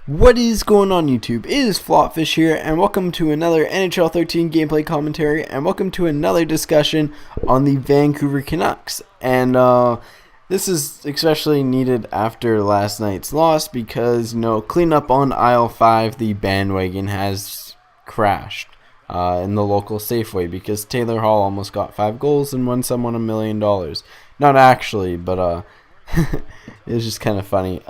What is going on, YouTube? It is FlopFish here, and welcome to another NHL 13 gameplay commentary, and welcome to another discussion on the Vancouver Canucks. And this is especially needed after last night's loss because, cleanup on aisle 5, the bandwagon has crashed in the local Safeway because Taylor Hall almost got 5 goals and won someone $1 million. Not actually, but it was just kind of funny.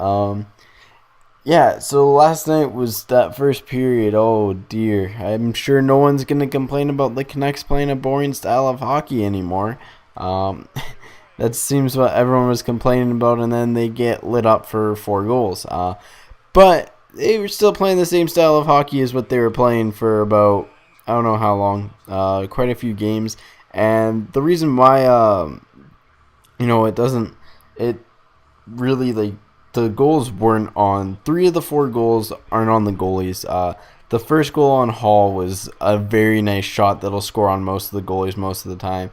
Yeah, so last night was that first period. Oh dear. I'm sure no one's going to complain about the Canucks playing a boring style of hockey anymore. Um, that seems what everyone was complaining about, and then they get lit up for 4 goals. But they were still playing the same style of hockey as what they were playing for about, I don't know how long, quite a few games. And the reason why, it really, the goals weren't on. 3 of the 4 goals aren't on the goalies. The first goal on Hall was a very nice shot that'll score on most of the goalies most of the time.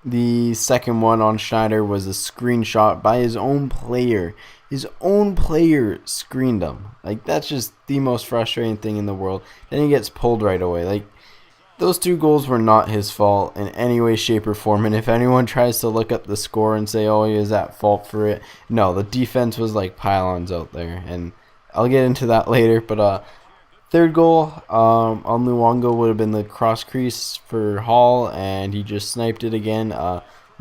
The second one on Schneider was a screenshot by his own player. His own player screened him. That's just the most frustrating thing in the world. Then he gets pulled right away. Those 2 goals were not his fault in any way, shape, or form. And if anyone tries to look up the score and say, oh, he is at fault for it, no, the defense was like pylons out there. And I'll get into that later. But third goal on Luongo would have been the cross crease for Hall, and he just sniped it again.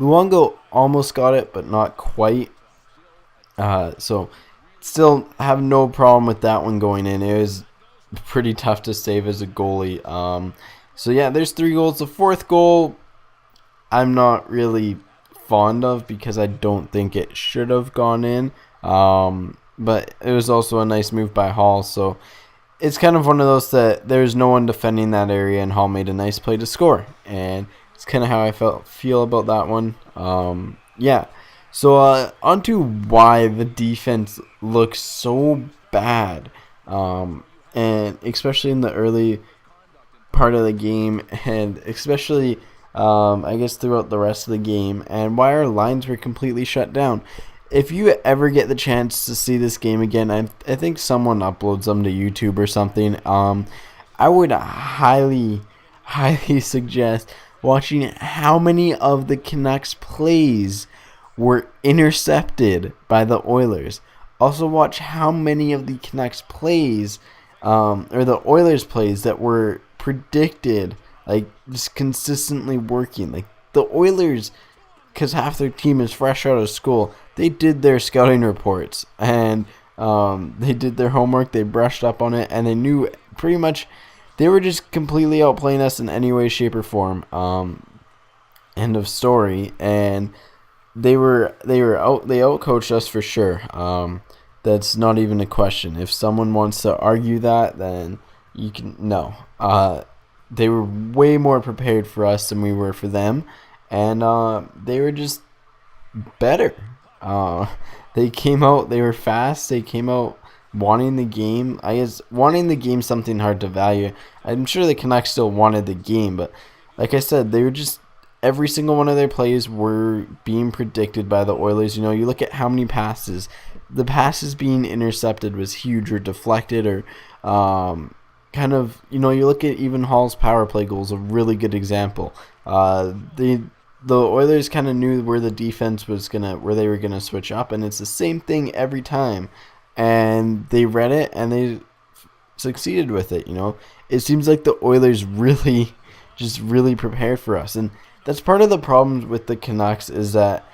Luongo almost got it, but not quite. So still have no problem with that one going in. It was pretty tough to save as a goalie. So yeah, there's 3 goals. The 4th goal, I'm not really fond of because I don't think it should have gone in. But it was also a nice move by Hall. So it's kind of one of those that there's no one defending that area, and Hall made a nice play to score. And it's kind of how I feel about that one. Yeah. So on to why the defense looks so bad, and especially in the early part of the game, and especially I guess throughout the rest of the game, and why our lines were completely shut down. If you ever get the chance to see this game again, I think someone uploads them to YouTube or something. I would highly suggest watching how many of the Canucks plays were intercepted by the Oilers. Also watch how many of the Canucks plays, or the Oilers plays, that were predicted, just consistently working. The Oilers, because half their team is fresh out of school, they did their scouting reports, and they did their homework, they brushed up on it, and they knew pretty much they were just completely outplaying us in any way, shape, or form. End of story. And they outcoached us for sure. That's not even a question. If someone wants to argue that, then you can no. They were way more prepared for us than we were for them, and they were just better. They came out. They were fast. They came out wanting the game. I guess wanting the game something hard to value. I'm sure the Canucks still wanted the game, but like I said, they were just every single one of their plays were being predicted by the Oilers. You look at how many passes. The passes being intercepted was huge or deflected or you look at even Hall's power play goals, a really good example. The Oilers kind of knew where the defense was where they were gonna switch up, and it's the same thing every time. And they read it and they succeeded with it. It seems like the Oilers really prepared for us, and that's part of the problem with the Canucks is that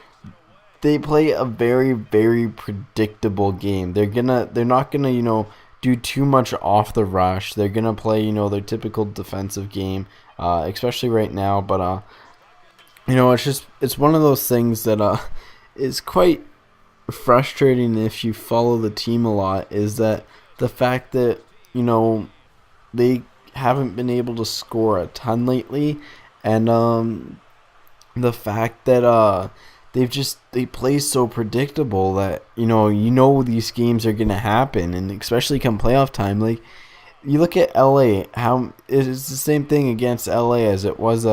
they play a very, very predictable game. They're not gonna do too much off the rush. They're gonna play their typical defensive game, especially right now. But it's one of those things that is quite frustrating if you follow the team a lot. Is that the fact that they haven't been able to score a ton lately, and the fact that they play so predictable that these games are gonna happen, and especially come playoff time. You look at LA, how it's the same thing against LA as it was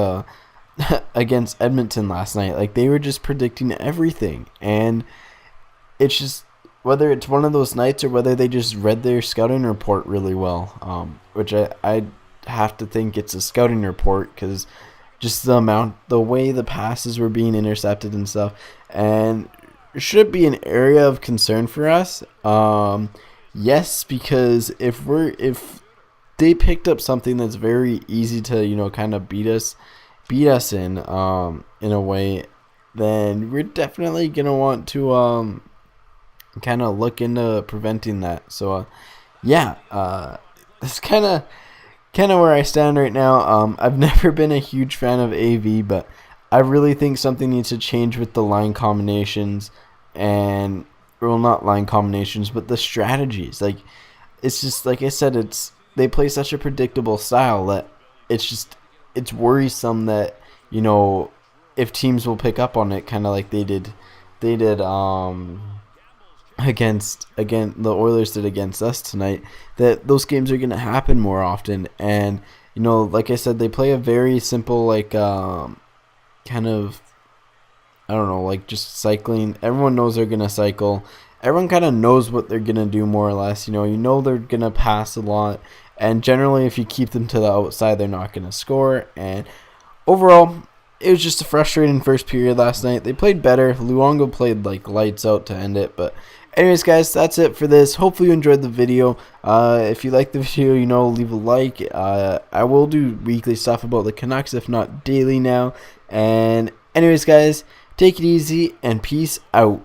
against Edmonton last night. They were just predicting everything, and it's just whether it's one of those nights or whether they just read their scouting report really well, which I have to think it's a scouting report because just the way the passes were being intercepted and stuff, and it should be an area of concern for us. Yes, because if they picked up something that's very easy to kind of beat us in a way, then we're definitely gonna want to kind of look into preventing that. So yeah, that's kind of where I stand right now. I've never been a huge fan of AV, but I really think something needs to change with the line combinations and, well, not line combinations, but the strategies. Like, it's just like I said, they play such a predictable style that it's worrisome that if teams will pick up on it, kind of like they did the Oilers did against us tonight, that those games are going to happen more often. And like I said, they play a very simple, like, kind of, I don't know, like just cycling. Everyone knows they're going to cycle. Everyone kind of knows what they're going to do, more or less. They're going to pass a lot, and generally if you keep them to the outside, they're not going to score. And overall, it was just a frustrating first period last night. They played better. Luongo played like lights out to end it. But anyways, guys, that's it for this. Hopefully you enjoyed the video. If you like the video, leave a like. I will do weekly stuff about the Canucks, if not daily now. And anyways, guys, take it easy and peace out.